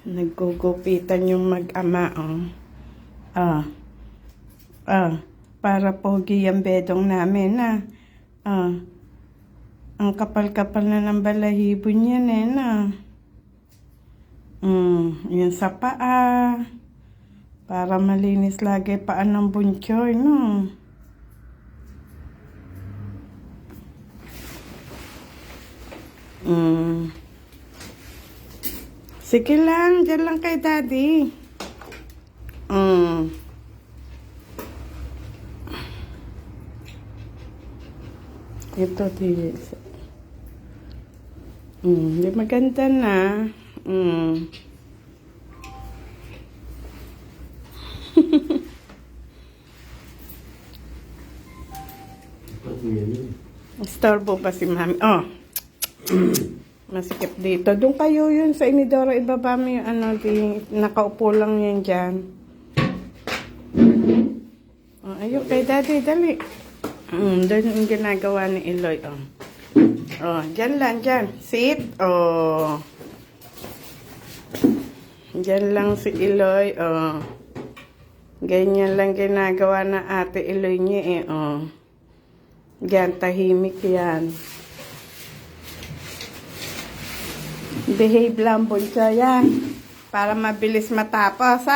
Naggugupitan yung mag-ama, oh. Para pogi yung bedong namin, ang kapal-kapal na ng balahibo niyan, yun sa paa. Para malinis lagi paa ng bunchoy, no? Sige lang, dyan lang kay daddy. Ito, di maganda na. Istorbo pa si mami. Masikip dito. Doon kayo yun sa inidoro. Ibaba mo yung nakaupo lang yan dyan. Ayun kay daddy, dali. Doon yung ginagawa ni Eloy. Dyan lang, dyan. Sit. Dyan lang si Eloy. Ganyan lang ginagawa na ate Eloy niya Yan, tahimik yan. Behave lang po siya yan. Para mabilis matapos,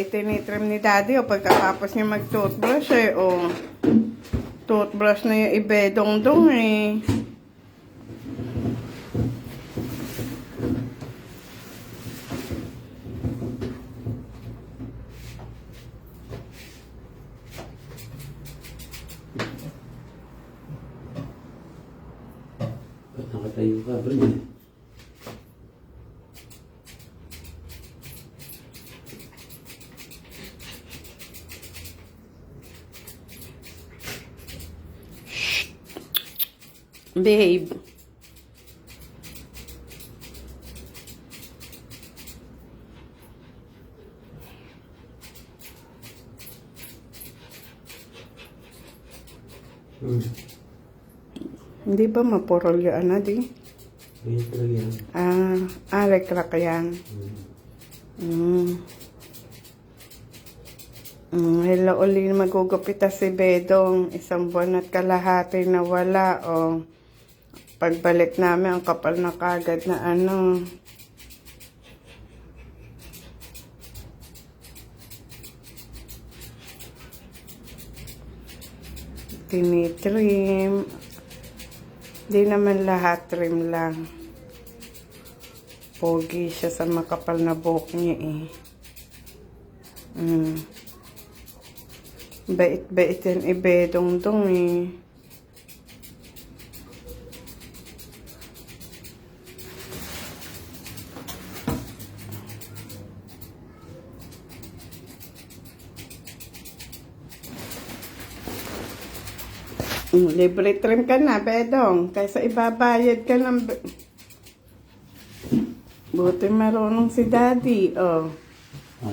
itinitrim ni daddy, pagkatapos niya mag-toothbrush, toothbrush na yung ibedong-dong, Nakatayo ka ba niya? Behave. Hindi ba mapurol yung di? Rekrak yan. Hello, uli magugupita si Bedong. 1 buwan at kalahati na wala, Pagbalik namin, ang kapal na kagad na tinitrim. Di naman lahat, trim lang. Pogi siya sa makapal na buhok niya, Bait-bait yan, ibedong-dong, Libre trim ka na, Bedong. Kaysa ibabayad ka ng... Buti marunong si daddy,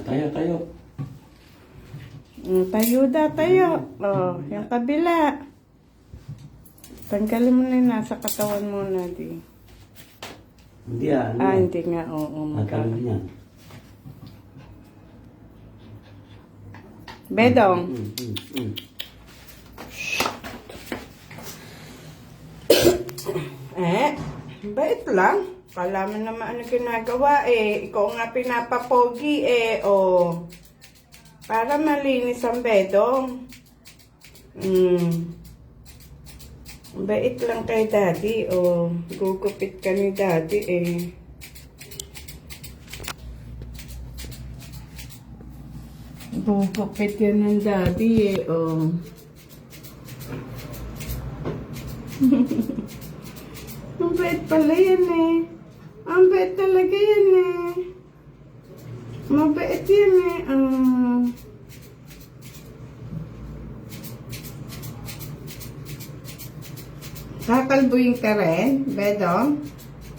Tayo. Tayo. Yung kabila. Tanggalin mo na yung nasa katawan mo na, di. Hindi hindi nga, Tanggalin niya. Bedong. Bait lang. Kala mo naman ginagawa, Ikaw nga pinapapogi, Para malinis ang bedong. Bait lang kay daddy, Gugupit ka ni daddy, Gugupit yan ng daddy, Ang bait pala yan, Ang bait talaga yan, Mabait yan, Kakalbuin ka rin, Bedong?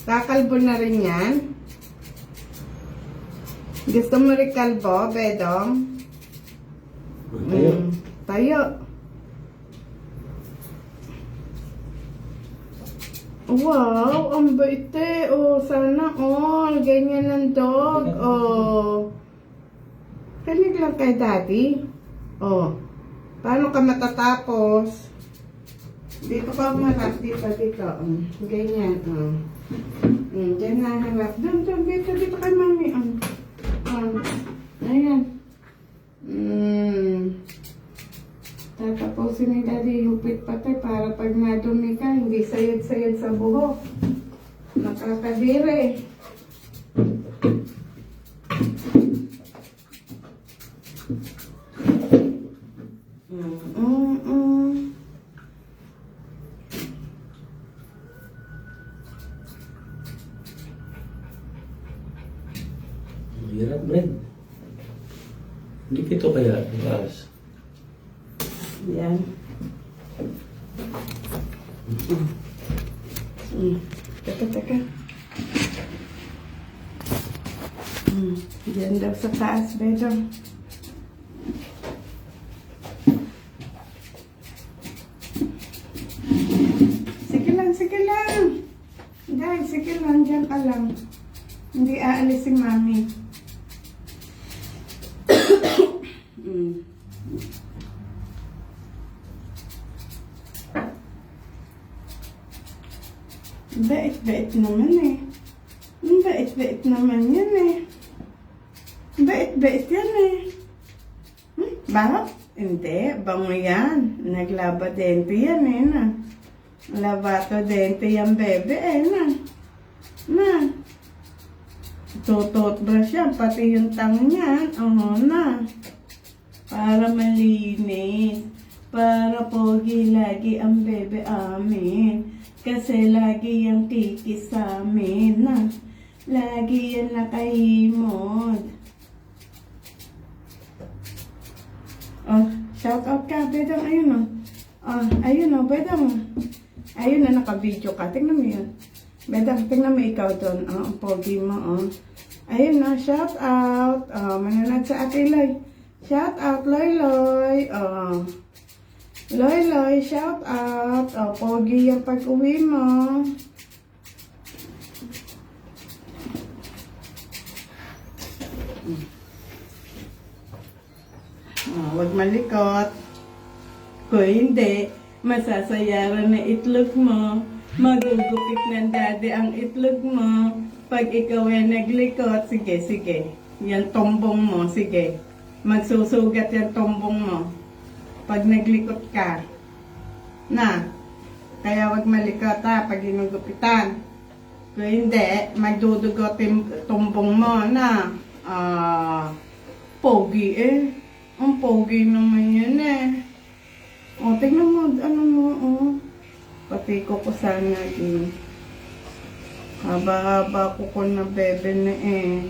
Kakalbo na rin yan? Gusto mo rin kalbo, Bedong? Tayo. Wow, ang bait eh. Oh, sana all. Ganyan ng dog. Oh. Kanig lang kay daddy. Oh. Paano ka matatapos? Dito ka umarap. Dito. Ganyan. Oh. Diyan na harap. Doon. Dito kay mami. Ayan. Tatapusin ni daddy yung patay para pag nadumi ka, hindi sayad-sayad sa buhok. Nakakadiri. Ang hirap, Brad. Hindi kito kaya, taas. Yan. Teka. Diyan daw sa taas, bedong. Sige lang. Guys, sige lang. Diyan ka lang. Hindi aalis si mami. Bait-bait naman eh. Bait-bait naman yan eh. Bait-bait yan eh. Bango? Hindi, bango yan. Naglaba dente yan eh na. Lavato dente yan bebe eh na. Tututbrush yan, pati yung tang niyan. Oo na. Para malinis. Para pogi lagi ang bebe amin. Kasi lagi yung kikis sa amin na. Lagi yan nakahimod. Oh, shout out ka, bedang, ayun o. Ayun o, bedang. Ayun na, naka-video ka. Tingnan mo yun. Bedang, tingnan mo ikaw doon. Ang pogi mo, Ayun na, shout out. Manunod sa Ate Loy. Shout out, Loy. Loy, shout out. Pogi yung pag-uwi mo. Huwag malikot. Kung hindi, masasayaran na itlog mo. Magugupit ng daddy ang itlog mo. Pag ikaw ay naglikot, sige. Yan tombong mo, sige. Magsusugat yan tombong mo. Pag naglikot ka. Na. Kaya wag malikot ha, pag inugupitan. Kung hindi, magdudugot yung tombong mo na. Pogi eh. Ang pogi naman yan eh. Tingnan mo, ano mo, Pati ko sana eh. Haba-haba ko na bebe na eh.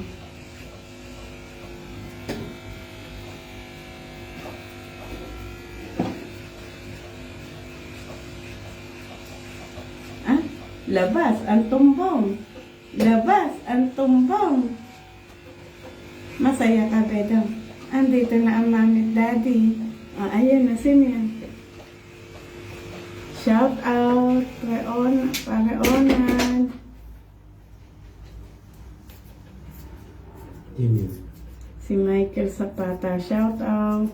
Labas ang tumbong. Masaya ka, bedong. Andito na ang mami at daddy. Ayun na, sino yan? Shout out, Pareonan. Si Michael Zapata, shout out.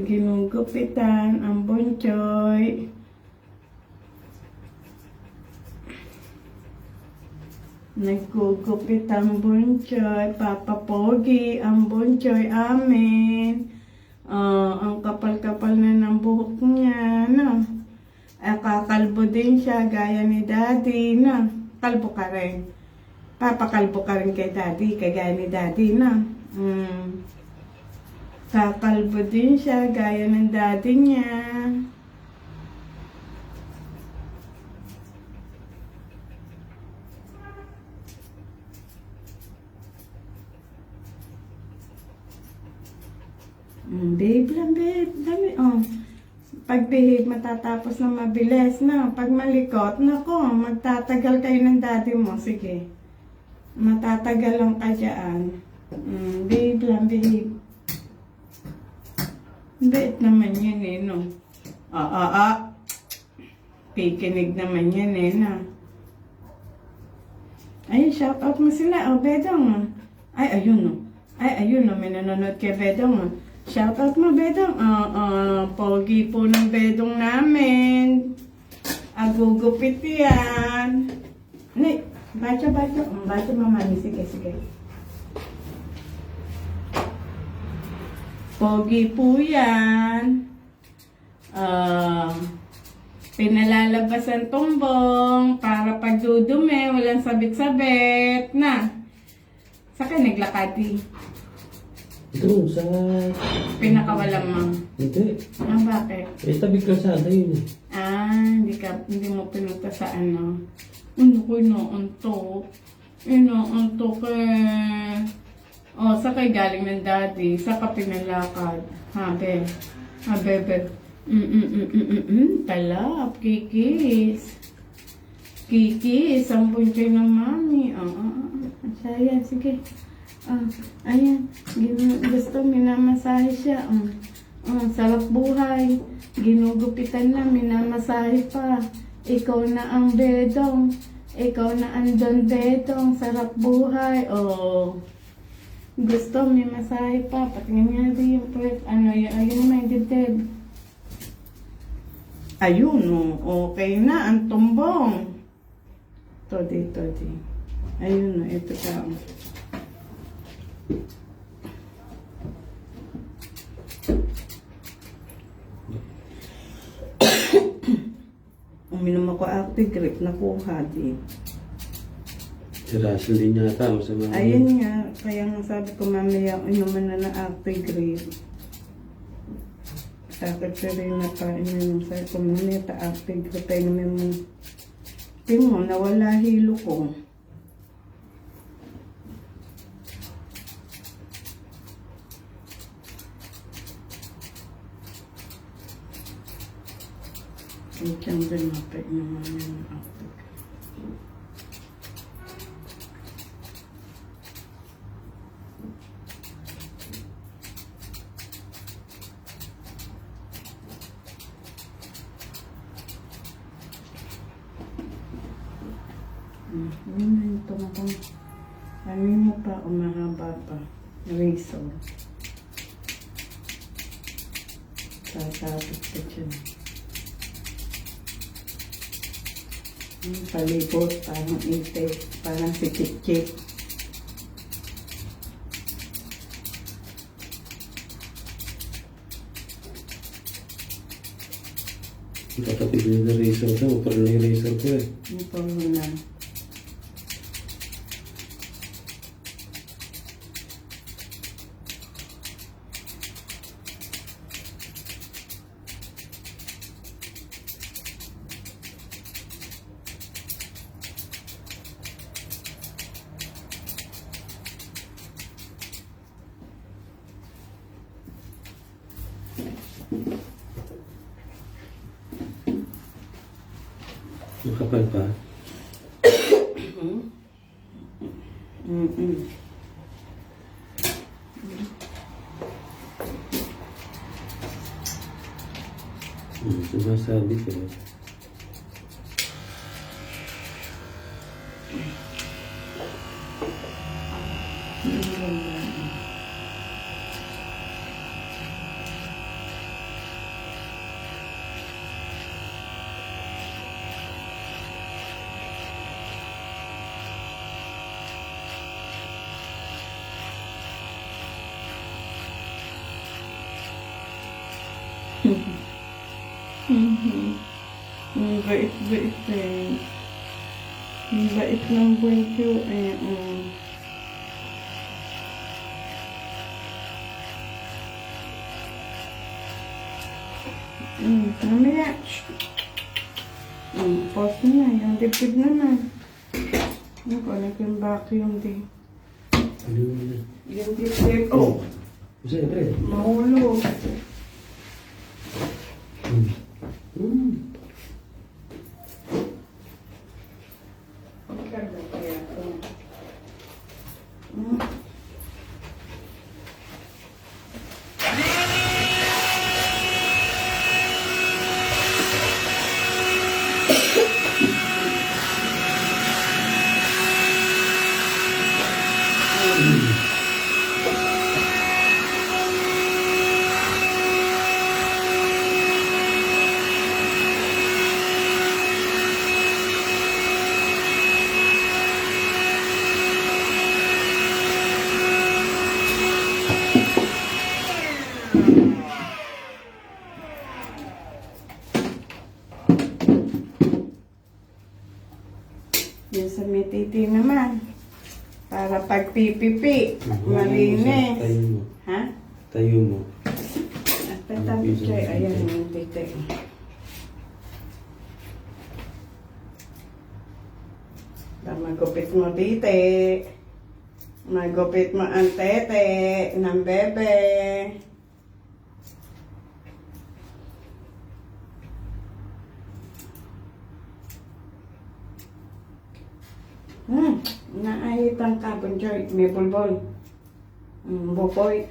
Ginugupitan ang Bonchoy. Nagugupit ang Bonchoy. Papa Pogi ang Bonchoy amin. Ang kapal-kapal na ng buhok niya, no? Kakalbo din siya, gaya ni daddy, no? Kalbo ka rin. Papakalbo ka rin kay daddy, kagaya ni daddy, no? Kakalbo din siya, gaya ng daddy niya. Babe lang, babe. Dami, Pag-behave, matatapos na mabilis na. Pag malikot, nako, magtatagal kayo ng daddy mo. Sige. Matatagal lang ka dyan. Babe lang, babe. Bait naman yun eh, no? Kikinig naman yan eh na. Ay, shout out mo sila. Oh, Bedong. Ay, ayun no. Ay, ayun no. May nanonood kay Bedong. Shout out mo, Bedong. Pogi po ng Bedong namin. Agugupit yan. Nay, baca. Baca mamani. Sige. Pogi po yan. Pinalalabas ang tumbong para pagdudumi, walang sabit-sabit na. Saka naglakati. Ito, sa... Pinakawalang mo. Hindi. Bakit? Eh, tabi ka sana yun eh. Hindi mo pinunta sa ano. Ano ko inaantok. Inaantok eh. Sakay galing ng daddy. Saka pinalakad. Bebe. Talap, kikis. Kikis, ampun kayo ng mami. Saya, sige. Ayan. Gusto, minamasahe siya. Sarap buhay. Ginugupitan na, minamasahe pa. Ikaw na ang Bedong. Ikaw na ang Don Bedong. Sarap buhay. Gusto, may masahe pa. Patingin nga din yung press. Ayun naman, dibdib. Ayun, okay na, ang tumbong. Todi. Ayun, ito ka. Uminom ako Actigrip, nakuha din. Si Russell din yata, masama. Ayun nga, kaya nga sabi ko mamaya, inuman na ng Actigrip. Takot siya rin na kainom. Sabi ko, mamaya ta-Actigrip tayo naman mo. Tingin mo, nawala hilo ko. Ang tiyang din napainuman yung Actigrip. Ito na kung ano mo pa o mahaba pa. Razor. Tatapit ka dyan. Palibot, parang ite, parang si Kik-Kik. Tatapit niya na razor ko, parang na yung razor ko eh. Ito na. Makapal pa. Sumasabi ko. Ang bait-bait eh. Ang bait ng Buwentyo eh. Mamaya. Pause na. Yung dibdib naman. Connect yung vacuum din. Ano yun? Yung dibdib. Siyempre. Mahulog. Yung sa mititi naman. Para pagpipipi, malinis. Tayo mo. Ha? Tayo mo. At tatabi siya, ayan yung titi. Magupit mo titi. Magupit mo ang tete ng bebe. Naayit ang carbon joy. May bulbol. Buboy.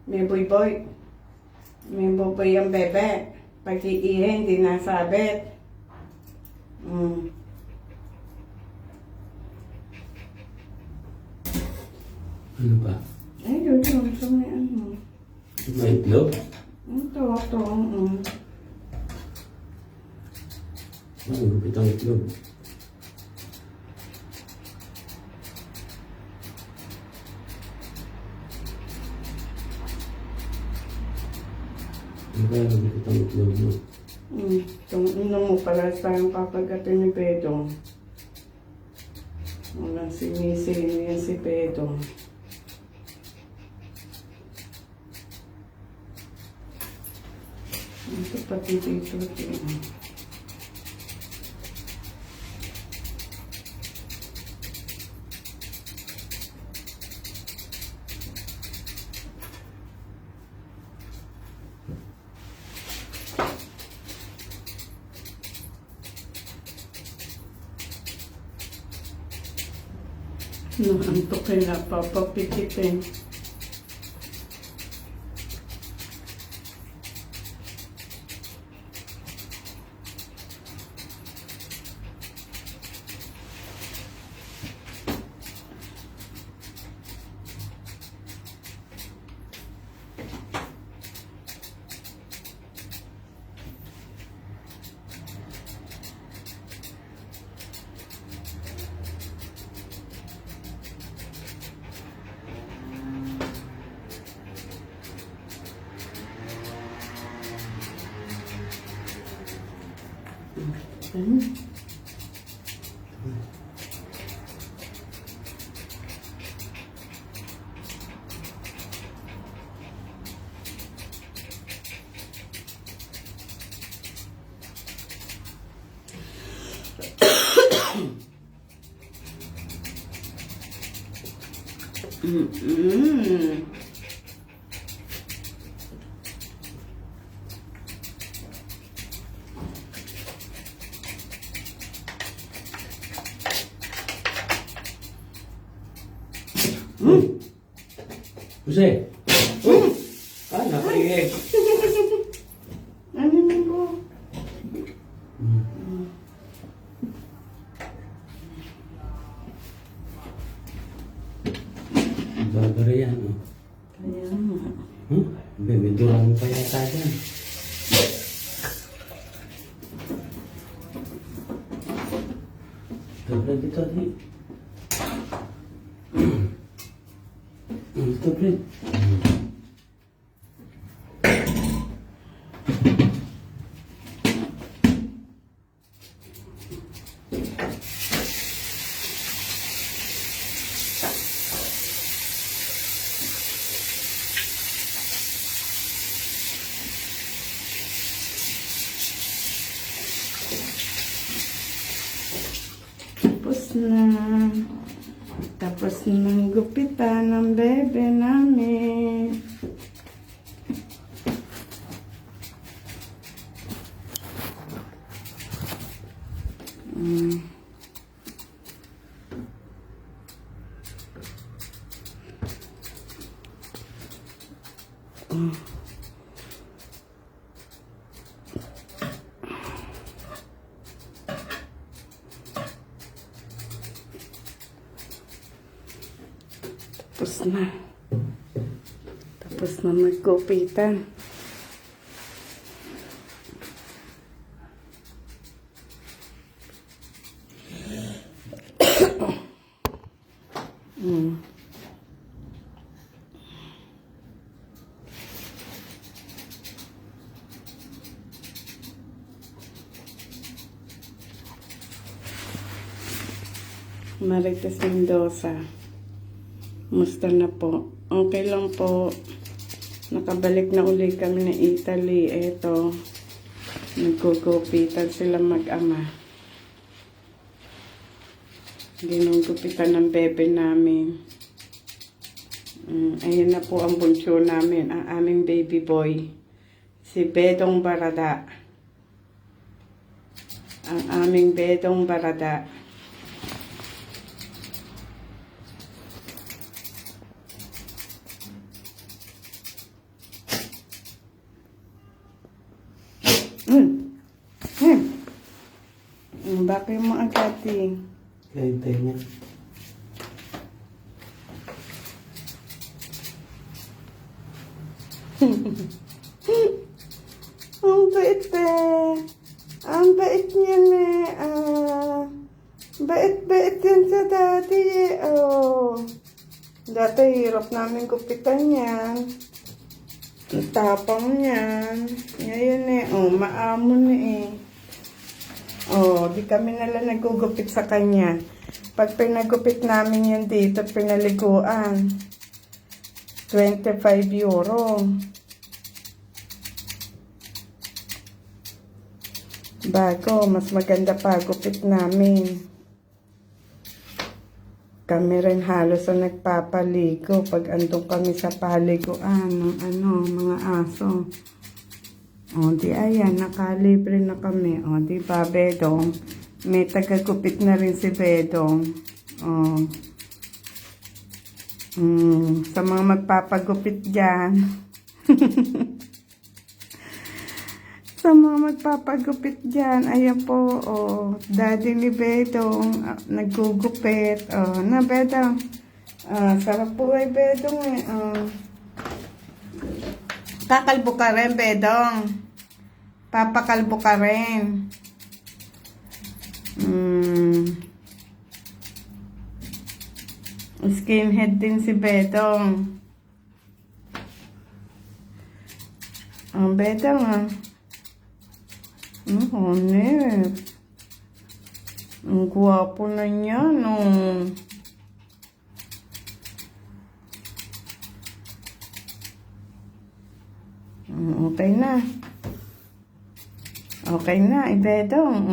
May boy. May buboy ang bebe. Pag iihe, hindi nasabit. Ano ba? Ay, yun. So may ano. May itlog? Ito. Ang gupit ang itlog. Ano kaya ang gupit ang itlog mo? Itong ino mo pala tayong papagatin ni Pedong. Walang sinisini yan si Pedong. Ito pati dito. Nakantok kaya papapikitin. Jose! Napaingay. Ano na po? Bagara yan, oh. Kaya nga. Bibidurang mo pa yata dyan. Tablet dito, di. Tablet. Tapos ng gupitan ng bebe namin. Tapos na. Tapos na magkupitan. Marites Mendoza. Musta na po? Okay lang po. Nakabalik na uli kami ng Italy. Eto, nagkukupitan sila mag-ama. Ginugupitan ng bebe namin. Ayan na po ang bunso namin, ang aming baby boy. Si Bedong Barada. Ang aming Bedong Barada. Bakit mo agad Hintay niya. Ang bait Ang bait niya bait yan sa dati Dati hirap namin gupitan yan. Ang tapang niyan. Ngayon maamon di kami nalang nagugupit sa kanya. Pag pinagupit namin yan dito, pinaliguan. 25 euro. Bago, mas maganda pa gupit namin. Kami rin halos ang nagpapaligo pag andun kami sa paliguan ng mga aso. Di ayan, nakalibre na kami. Di ba, Bedong? May tagagupit na rin si Bedong. Sa mga magpapagupit dyan. Sa mga magpapagupit dyan, ayan po, daddy ni Bedong, nagugupit. Na, Bedong. Sarap po ay Bedong Kakalbo ka rin, Bedong. Papakalbo ka rin. Skinhead din si Bedong. Ang Bedong honey. Ang gwapo na niya, Okay na. Okay na, Bedong.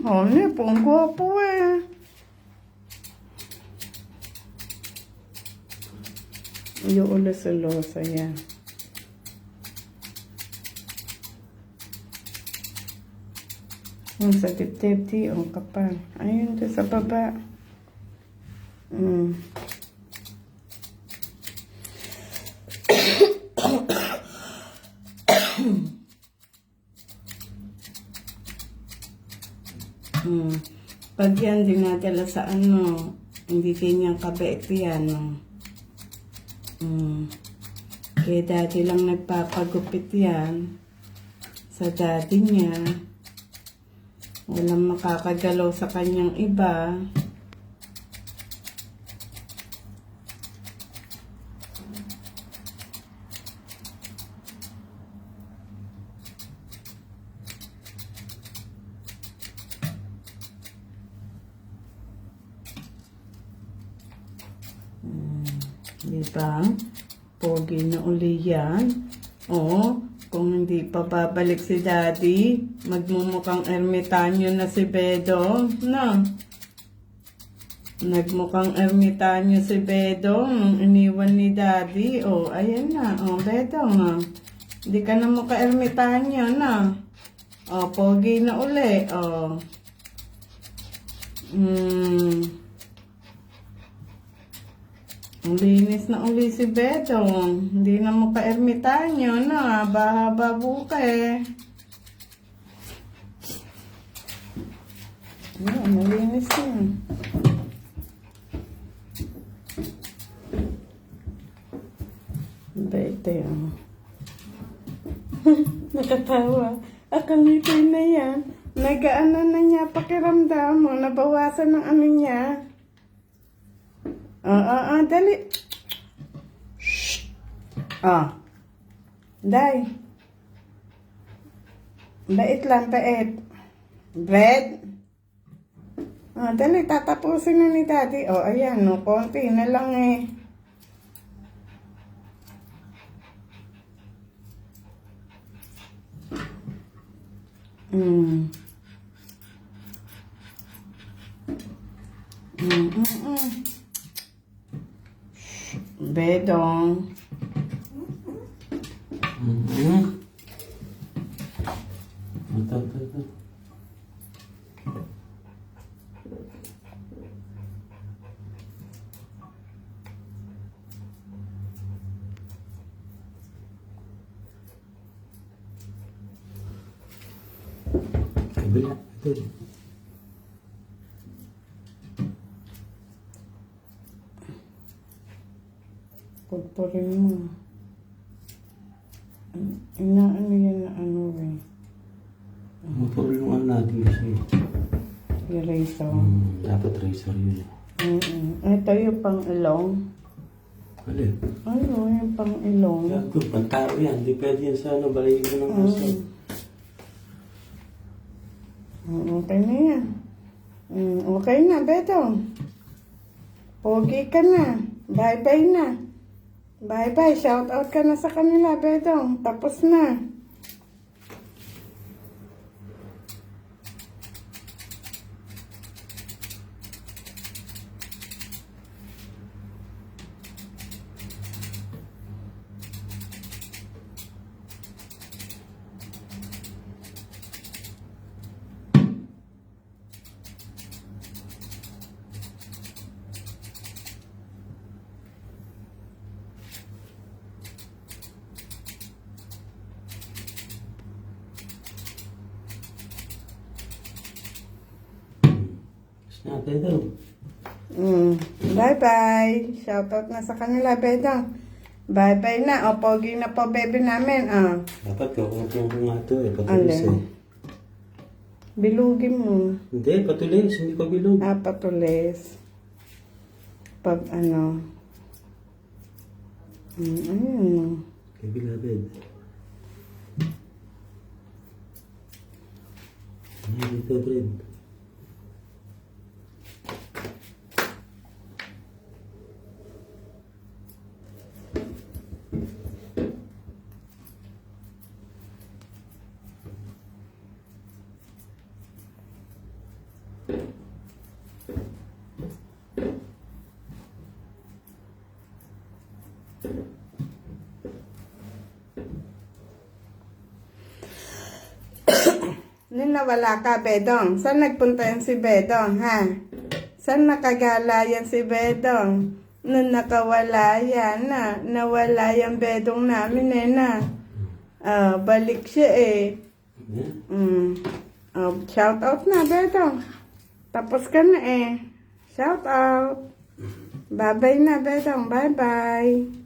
Honey, pong gwapo Yung ulos-ulosa yan. Sa dibdib kapal. Ayun, doon sa baba. Pag yan dinadala sa hindi kanyang kabait yan. Kaya daddy lang nagpapagupit yan sa daddy niya. Walang makakagalaw sa kanyang iba. Diba? Pogi na uli yan. Kung hindi pa babalik si daddy, magmumukhang ermitanyo na si Bedong, Nagmukhang ermitanyo si Bedong, iniwan ni daddy. Ayan na. Bedong, Hindi ka na mukha ermitanyo, pogi na uli, Ang linis na uli si Bedong. Hindi na mo ka-ermitanyo, Haba-haba buke. Malinis yun. Nakakatawa. Akangiti na yan. Nagaano na niya pakiramdam mo. Nabawasan ng ano niya. Dali. Shh. Day. Bait lang, bait. Bread. Dali, tatapusin na ni Daddy. Ayan, no, konti na lang eh. Bedong. Ito. Kabila. Ito. Pagpurin mo. Inaano yan na ano eh. Matulungan natin kasi. Eraser. Dapat razor yun. Ito yung pang ilong. Alin? Ano yung pang ilong? Gago, pantaro yan. Hindi pwede yan sa ano, balayin mo ng aso. Okay na yan. Okay na, Beto. Pogi ka na. Bye-bye na. Bye-bye. Shout out ka na sa kanila, Beto. Tapos na. Natin daw. Bye-bye. Shout out na sa kanila, Beto. Bye-bye na. Pogi na po, baby namin. Dapat kakumpong ko nga ito eh. Patulis Alin? eh. Bilugin mo. Hindi, patulis. Hindi pa bilog. Patulis. Pag ano. Ayun. Kabila bed. Ay, dito bread. Nung nawala ka, Bedong? Saan nagpunta yan si Bedong, ha? Saan nakagala yan si Bedong? Nung nakawala yan, nawala yung Bedong namin, na. Balik siya, eh. Shout out na, Bedong. Tapos ka na, eh. Shout out. Bye-bye na, Bedong. Bye-bye.